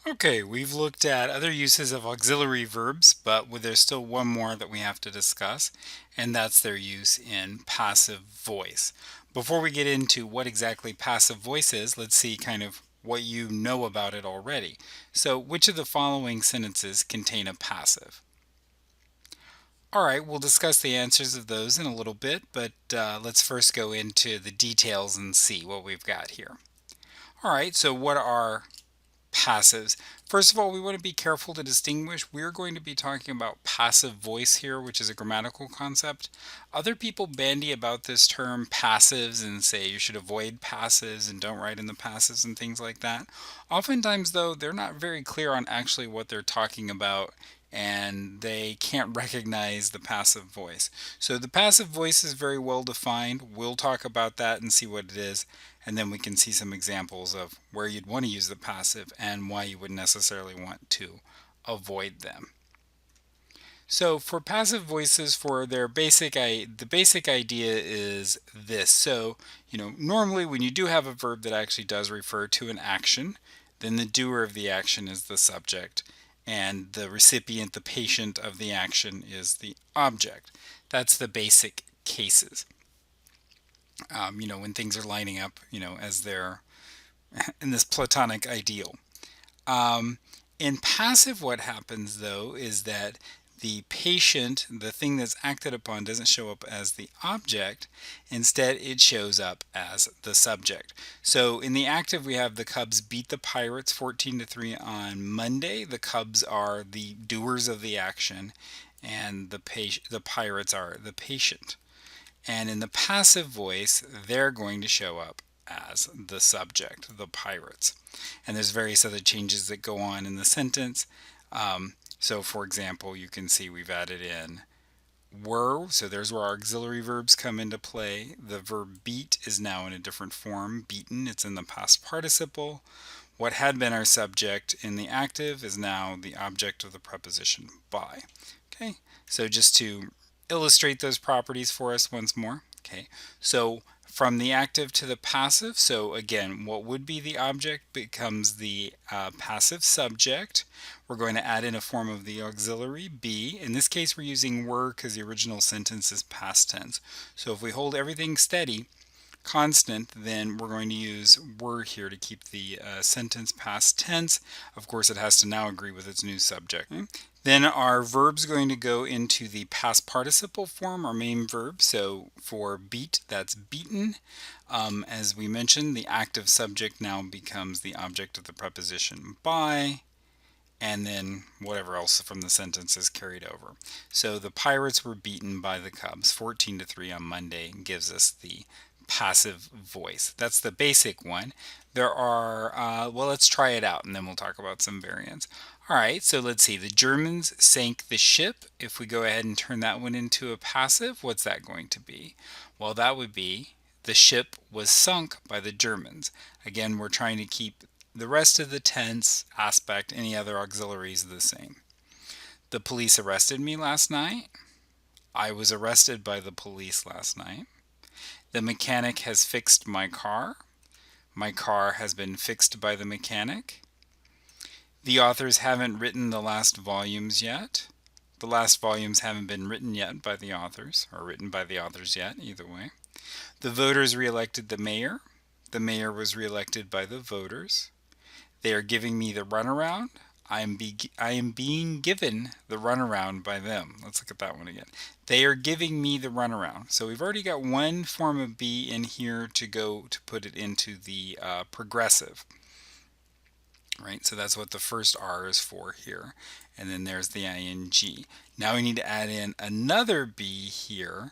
Okay, we've looked at other uses of auxiliary verbs, but there's still one more that we have to discuss, and that's their use in passive voice. Before we get into what exactly passive voice is, let's see kind of what you know about it already. So, which of the following sentences contain a passive? All right, we'll discuss the answers of those in a little bit, but let's first go into the details and see what we've got here. All right, so what are passives? First of all, we want to be careful to distinguish. We're going to be talking about passive voice here, which is a grammatical concept. Other people bandy about this term passives and say you should avoid passives and don't write in the passives and things like that. Oftentimes, though, they're not very clear on actually what they're talking about and they can't recognize the passive voice. So the passive voice is very well defined. We'll talk about that and see what it is, and then we can see some examples of where you'd want to use the passive and why you wouldn't necessarily want to avoid them. So for passive voices, for their the basic idea is this. So, normally when you do have a verb that actually does refer to an action, then the doer of the action is the subject, and the recipient, the patient of the action, is the object. That's the basic cases. When things are lining up, as they're in this platonic ideal. Um, in passive, what happens though is that the patient, the thing that's acted upon, doesn't show up as the object. Instead, it shows up as the subject. So in the active, we have the Cubs beat the Pirates 14-3 on Monday. The Cubs are the doers of the action, and the Pirates are the patient. And in the passive voice, they're going to show up as the subject, the pirates. And there's various other changes that go on in the sentence. So, for example, you can see we've added in were, so there's where our auxiliary verbs come into play. The verb beat is now in a different form, beaten, it's in the past participle. What had been our subject in the active is now the object of the preposition by. Okay, so just to illustrate those properties for us once more. Okay, so from the active to the passive, so again, what would be the object becomes the passive subject. We're going to add in a form of the auxiliary be. In this case, we're using were because the original sentence is past tense. So if we hold everything steady, constant, then we're going to use were here to keep the sentence past tense. Of course, it has to now agree with its new subject. Okay. Then our verb's going to go into the past participle form, our main verb. So for beat, that's beaten. As we mentioned, the active subject now becomes the object of the preposition by, and then whatever else from the sentence is carried over. So the Pirates were beaten by the Cubs 14-3 on Monday, gives us the passive voice. That's the basic one. There are, well, let's try it out and then we'll talk about some variants. All right, so let's see. The Germans sank the ship. If we go ahead and turn that one into a passive, what's that going to be? Well, that would be the ship was sunk by the Germans. Again, we're trying to keep the rest of the tense aspect, any other auxiliaries, the same. The police arrested me last night. I was arrested by the police last night. The mechanic has fixed my car. My car has been fixed by the mechanic. The authors haven't written the last volumes yet. The last volumes haven't been written yet by the authors, or written by the authors yet, either way. The voters re-elected the mayor. The mayor was re-elected by the voters. They are giving me the runaround. I am being given the runaround by them. Let's look at that one again. They are giving me the runaround. So we've already got one form of be in here to go to put it into the progressive. Right, so that's what the first R is for here. And then there's the ing. Now we need to add in another be here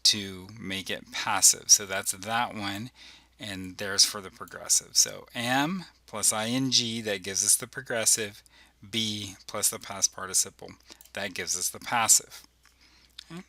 to make it passive. So that's that one, and there's for the progressive. So am plus ing, that gives us the progressive. Be plus the past participle, that gives us the passive. Okay.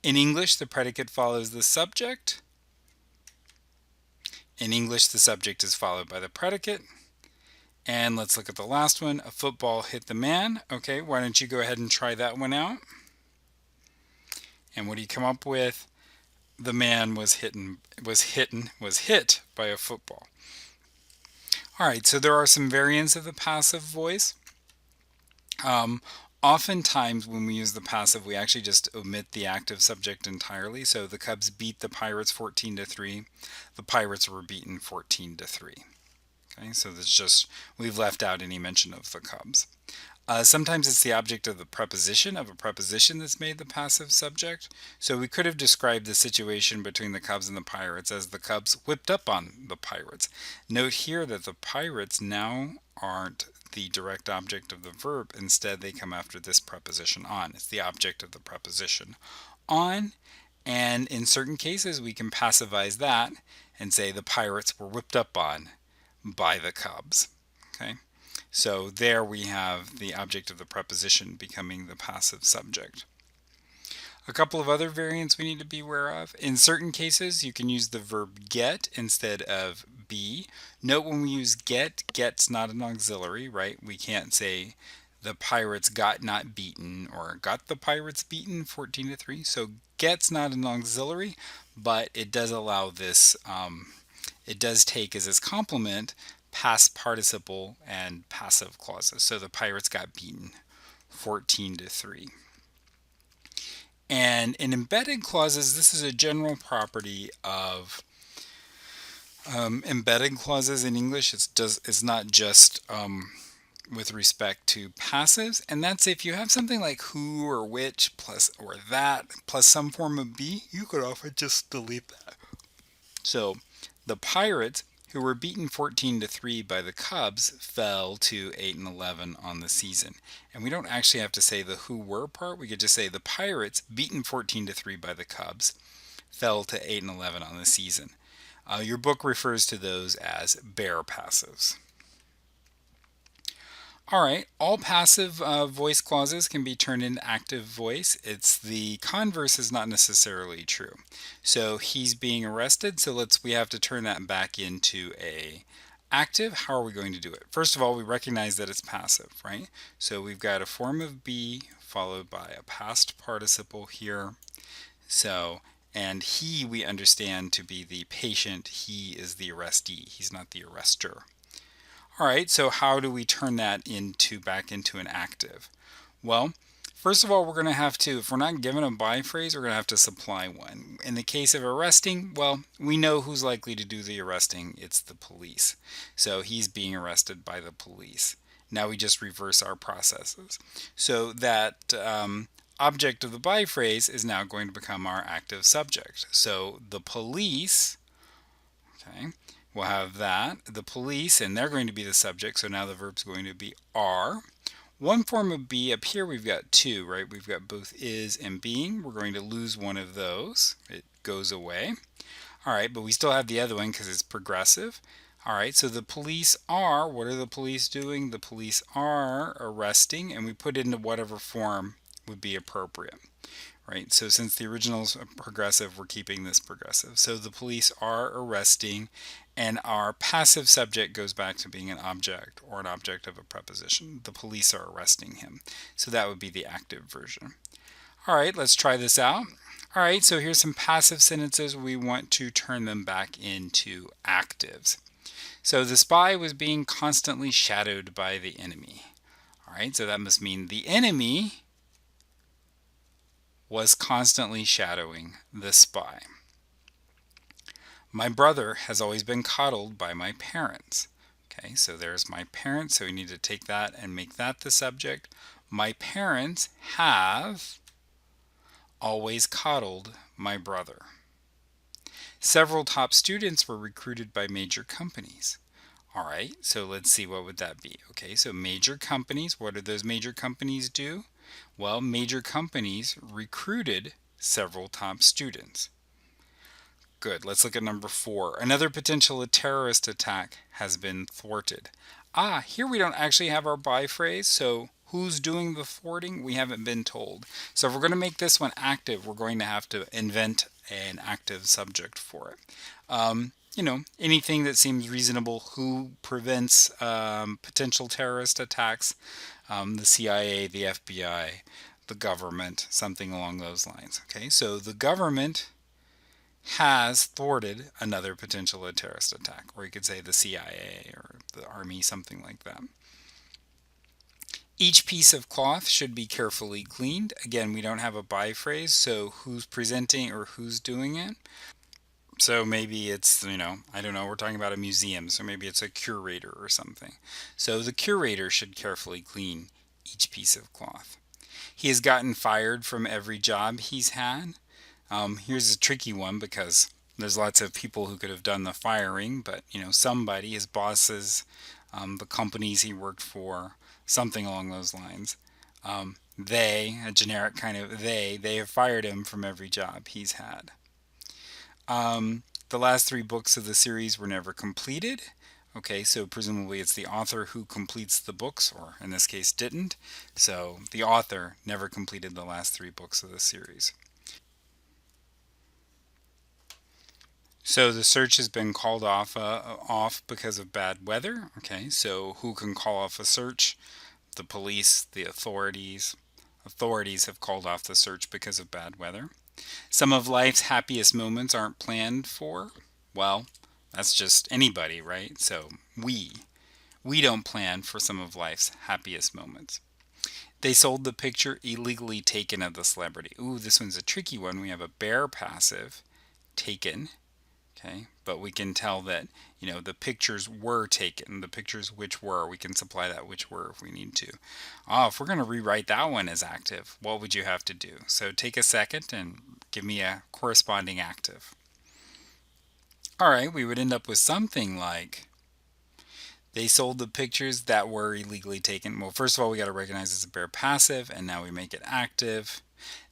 In English, the predicate follows the subject. In English, the subject is followed by the predicate. And let's look at the last one. A football hit the man. Okay, why don't you go ahead and try that one out? And what do you come up with? The man was hit by a football. All right, so there are some variants of the passive voice. Um, Oftentimes, when we use the passive, we actually just omit the active subject entirely. So the Cubs beat the Pirates 14-3. The Pirates were beaten 14-3. Okay, so that's just, we've left out any mention of the Cubs. Sometimes it's the object of the preposition of a preposition that's made the passive subject. So we could have described the situation between the Cubs and the Pirates as the Cubs whipped up on the Pirates. Note here that the Pirates now aren't the direct object of the verb. Instead, they come after this preposition on. It's the object of the preposition on. And in certain cases, we can passivize that and say the Pirates were whipped up on by the Cubs. Okay. So there we have the object of the preposition becoming the passive subject. A couple of other variants we need to be aware of. In certain cases, you can use the verb get instead of be. Note when we use get's not an auxiliary, right? We can't say the Pirates got not beaten or got the Pirates beaten 14-3. So get's not an auxiliary, but it does allow this, it does take as its complement past participle and passive clauses. So the Pirates got beaten 14-3. And in embedded clauses, this is a general property of embedded clauses in English. It's not just with respect to passives, and that's if you have something like who or which plus or that plus some form of be, you could often just delete that. So the Pirates, who were beaten 14-3 by the Cubs, fell to 8-11 on the season. And we don't actually have to say the who were part. We could just say the Pirates, beaten 14-3 by the Cubs, fell to 8-11 on the season. Your book refers to those as bare passives. All right, all passive voice clauses can be turned into active voice. It's the converse is not necessarily true. So he's being arrested, so we have to turn that back into a active. How are we going to do it? First of all, we recognize that it's passive, right? So we've got a form of be followed by a past participle here. So, and he we understand to be the patient. He is the arrestee. He's not the arrestor. All right, so how do we turn that back into an active? Well, first of all, we're going to have to, if we're not given a by phrase, we're going to have to supply one. In the case of arresting, well, we know who's likely to do the arresting. It's the police. So he's being arrested by the police. Now we just reverse our processes. So that object of the by phrase is now going to become our active subject. So the police, okay, we'll have that, the police, and they're going to be the subject, so now the verb's going to be are. One form of be, up here we've got two, right? We've got both is and being. We're going to lose one of those. It goes away. All right, but we still have the other one because it's progressive. All right, so the police are, what are the police doing? The police are arresting, and we put it into whatever form would be appropriate. Right, so since the original is progressive, we're keeping this progressive. So the police are arresting, and our passive subject goes back to being an object or an object of a preposition. The police are arresting him. So that would be the active version. All right, let's try this out. All right, so here's some passive sentences. We want to turn them back into actives. So the spy was being constantly shadowed by the enemy. All right, so that must mean the enemy was constantly shadowing the spy. My brother has always been coddled by my parents. Okay, so there's my parents, so we need to take that and make that the subject. My parents have always coddled my brother. Several top students were recruited by major companies. All right, so let's see, what would that be? Okay, so major companies, what do those major companies do? Well, major companies recruited several top students. Good, let's look at number 4. Another potential terrorist attack has been thwarted. Here we don't actually have our by phrase, so who's doing the thwarting? We haven't been told. So if we're going to make this one active, we're going to have to invent an active subject for it. Anything that seems reasonable. Who prevents potential terrorist attacks? The CIA, the FBI, the government, something along those lines. Okay, so the government has thwarted another potential terrorist attack, or you could say the CIA or the Army, something like that. Each piece of cloth should be carefully cleaned. Again, we don't have a by phrase, so who's presenting or who's doing it. So maybe it's, I don't know, we're talking about a museum, so maybe it's a curator or something. So the curator should carefully clean each piece of cloth. He has gotten fired from every job he's had. Here's a tricky one because there's lots of people who could have done the firing, but somebody, his bosses, the companies he worked for, something along those lines. A generic kind of they have fired him from every job he's had. The last three books of the series were never completed. Okay, so presumably it's the author who completes the books, or in this case didn't. So the author never completed the last three books of the series. So the search has been called off because of bad weather. Okay, so who can call off a search? The police, the authorities. Authorities have called off the search because of bad weather. Some of life's happiest moments aren't planned for. Well, that's just anybody, right? So we don't plan for some of life's happiest moments. They sold the picture illegally taken of the celebrity. Ooh, this one's a tricky one. We have a bare passive, taken. Okay, but we can tell that the pictures were taken. The pictures which were, we can supply that which were if we need to. If we're going to rewrite that one as active, what would you have to do? So take a second and give me a corresponding active. All right, we would end up with something like, they sold the pictures that were illegally taken. Well, first of all, we got to recognize it's a bare passive, and now we make it active.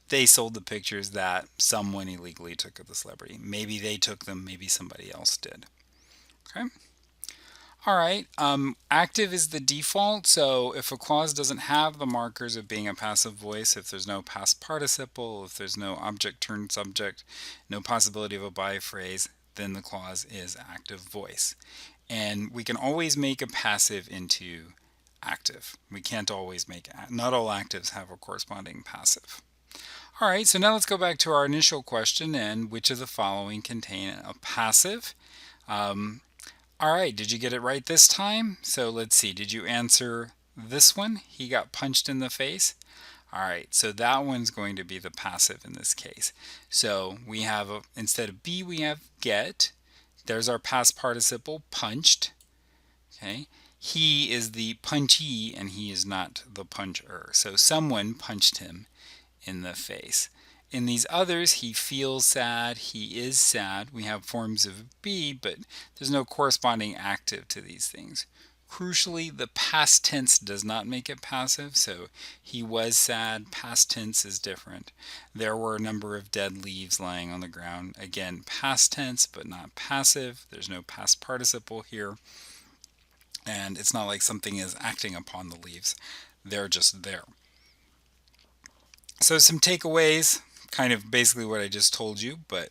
They sold the pictures that someone illegally took of the celebrity. Maybe they took them, maybe somebody else did. Okay. All right. Active is the default. So if a clause doesn't have the markers of being a passive voice, if there's no past participle, if there's no object turned subject, no possibility of a by phrase, then the clause is active voice. And we can always make a passive into active. We can't always make, not all actives have a corresponding passive. All right, so now let's go back to our initial question, and which of the following contain a passive? Um, all right, did you get it right this time? So let's see, did you answer this one? He got punched in the face. All right, so that one's going to be the passive in this case. So we have, instead of be, we have get. There's our past participle, punched. Okay, he is the punchee and he is not the puncher. So someone punched him in the face. In these others, he feels sad, he is sad. We have forms of be, but there's no corresponding active to these things. Crucially, the past tense does not make it passive, so he was sad, past tense is different. There were a number of dead leaves lying on the ground. Again, past tense, but not passive. There's no past participle here, and it's not like something is acting upon the leaves. They're just there. So some takeaways, kind of basically what I just told you, but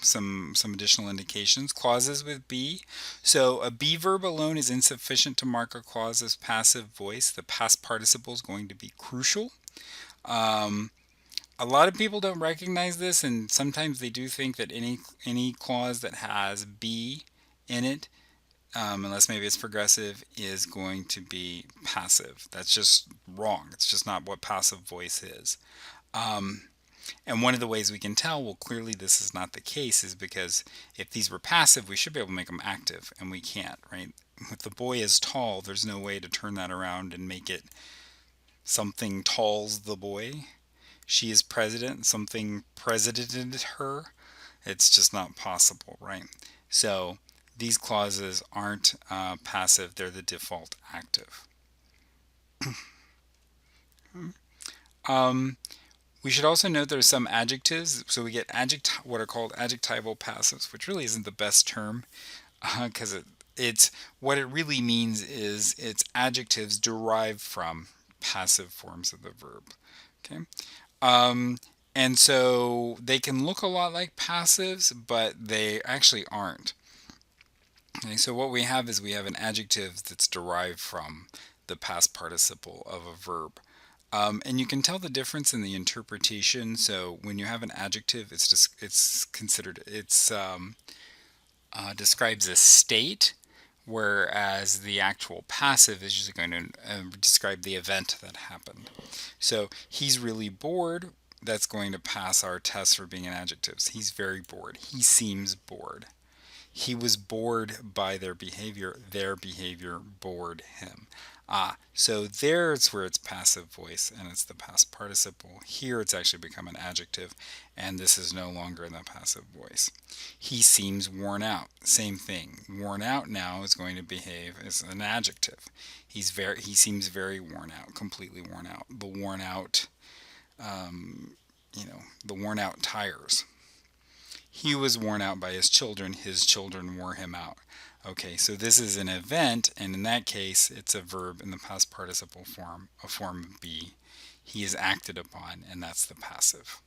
some additional indications. Clauses with be. So a be verb alone is insufficient to mark a clause as passive voice. The past participle is going to be crucial. Um, a lot of people don't recognize this, and sometimes they do think that any clause that has be in it, unless maybe it's progressive, is going to be passive. That's just wrong. It's just not what passive voice is. Um, and one of the ways we can tell, well, clearly this is not the case, is because if these were passive, we should be able to make them active, and we can't, right? If the boy is tall, there's no way to turn that around and make it something talls the boy. She is president, something presidented her. It's just not possible, right? So these clauses aren't passive, they're the default active. Um, We should also note there are some adjectives. So we get what are called adjectival passives, which really isn't the best term because it's what it really means is it's adjectives derived from passive forms of the verb. Okay. Um, and so they can look a lot like passives, but they actually aren't. Okay, so what we have is we have an adjective that's derived from the past participle of a verb. And you can tell the difference in the interpretation. So when you have an adjective, it's considered describes a state, whereas the actual passive is just going to describe the event that happened. So he's really bored. That's going to pass our test for being an adjective. He's very bored. He seems bored. He was bored by their behavior. Their behavior bored him. So there's where it's passive voice and it's the past participle. Here it's actually become an adjective and this is no longer in the passive voice. He seems worn out. Same thing. Worn out now is going to behave as an adjective. He seems very worn out, completely worn out. Um, the worn out tires. He was worn out by his children wore him out. Okay, so this is an event, and in that case, it's a verb in the past participle form, a form be. He is acted upon, and that's the passive.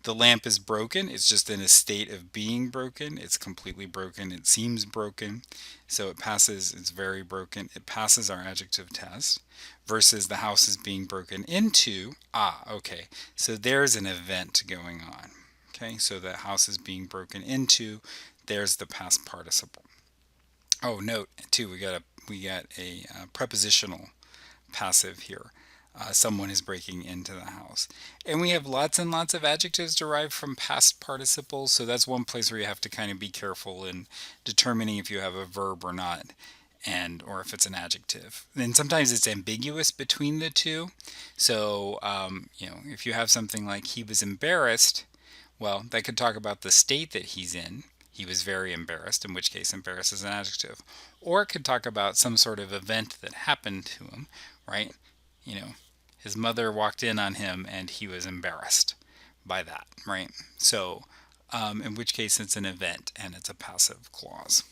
The lamp is broken. It's just in a state of being broken. It's completely broken. It seems broken. So it passes, it's very broken. It passes our adjective test versus the house is being broken into. Okay. So there's an event going on. Okay, so the house is being broken into. There's the past participle. Oh, note too, we got a prepositional passive here. Someone is breaking into the house. And we have lots and lots of adjectives derived from past participles, so that's one place where you have to kind of be careful in determining if you have a verb or not, and or if it's an adjective. And sometimes it's ambiguous between the two. So, if you have something like he was embarrassed, well, that could talk about the state that he's in. He was very embarrassed, in which case embarrassed is an adjective. Or it could talk about some sort of event that happened to him, right? You know, his mother walked in on him and he was embarrassed by that, right? So, in which case it's an event and it's a passive clause.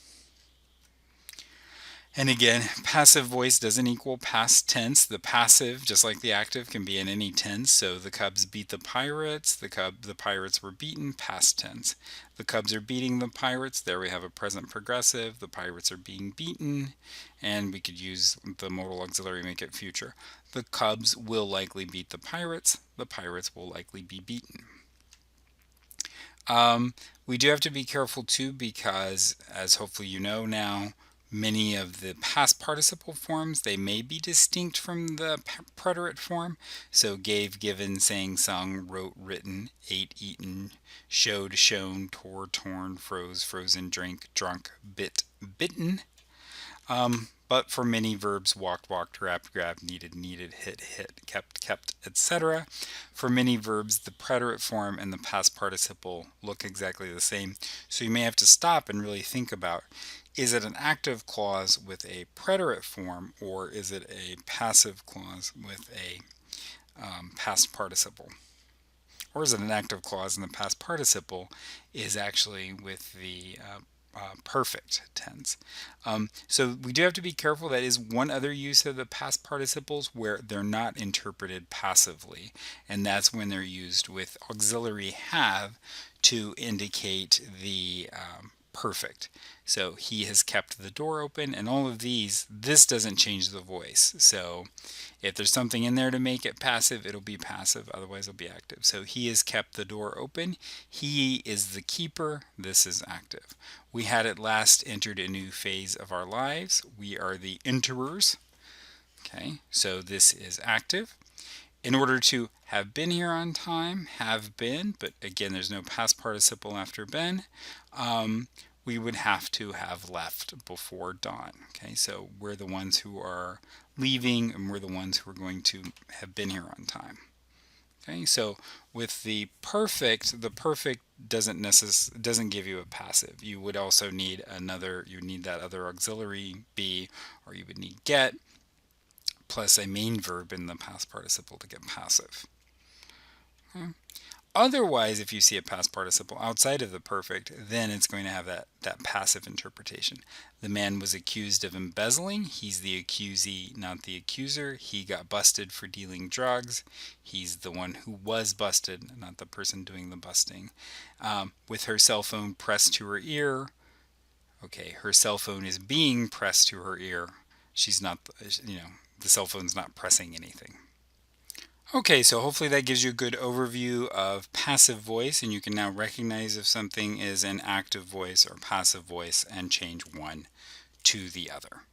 And again, passive voice doesn't equal past tense. The passive, just like the active, can be in any tense. So the Cubs beat the Pirates. The Pirates were beaten, past tense. The Cubs are beating the Pirates. There we have a present progressive. The Pirates are being beaten. And we could use the modal auxiliary, make it future. The Cubs will likely beat the Pirates. The Pirates will likely be beaten. We do have to be careful too because, as hopefully you know now, many of the past participle forms, they may be distinct from the preterite form. So gave, given, sang, sung, wrote, written, ate, eaten, showed, shown, tore, torn, froze, frozen, drank, drunk, bit, bitten. But for many verbs, walked, walked, grabbed, grabbed, needed, needed, hit, hit, kept, kept, etc. For many verbs, the preterite form and the past participle look exactly the same. So you may have to stop and really think about, is it an active clause with a preterite form or is it a passive clause with a past participle? Or is it an active clause and the past participle is actually with the perfect tense? So we do have to be careful. That is one other use of the past participles where they're not interpreted passively, and that's when they're used with auxiliary have to indicate the perfect. So he has kept the door open, and all of these, this doesn't change the voice. So if there's something in there to make it passive, it'll be passive, otherwise it'll be active. So he has kept the door open. He is the keeper. This is active. We had at last entered a new phase of our lives. We are the enterers. Okay, so this is active. In order to have been here on time, have been, but again, there's no past participle after been. We would have to have left before dawn. Okay, so we're the ones who are leaving and we're the ones who are going to have been here on time. Okay, so with the perfect doesn't give you a passive. You would also need that other auxiliary be, or you would need get plus a main verb in the past participle to get passive. Okay. Otherwise, if you see a past participle outside of the perfect, then it's going to have that passive interpretation. The man was accused of embezzling. He's the accusee, not the accuser. He got busted for dealing drugs. He's the one who was busted, not the person doing the busting. With her cell phone pressed to her ear. Okay, her cell phone is being pressed to her ear. She's not, the cell phone's not pressing anything. Okay, so hopefully that gives you a good overview of passive voice, and you can now recognize if something is an active voice or passive voice and change one to the other.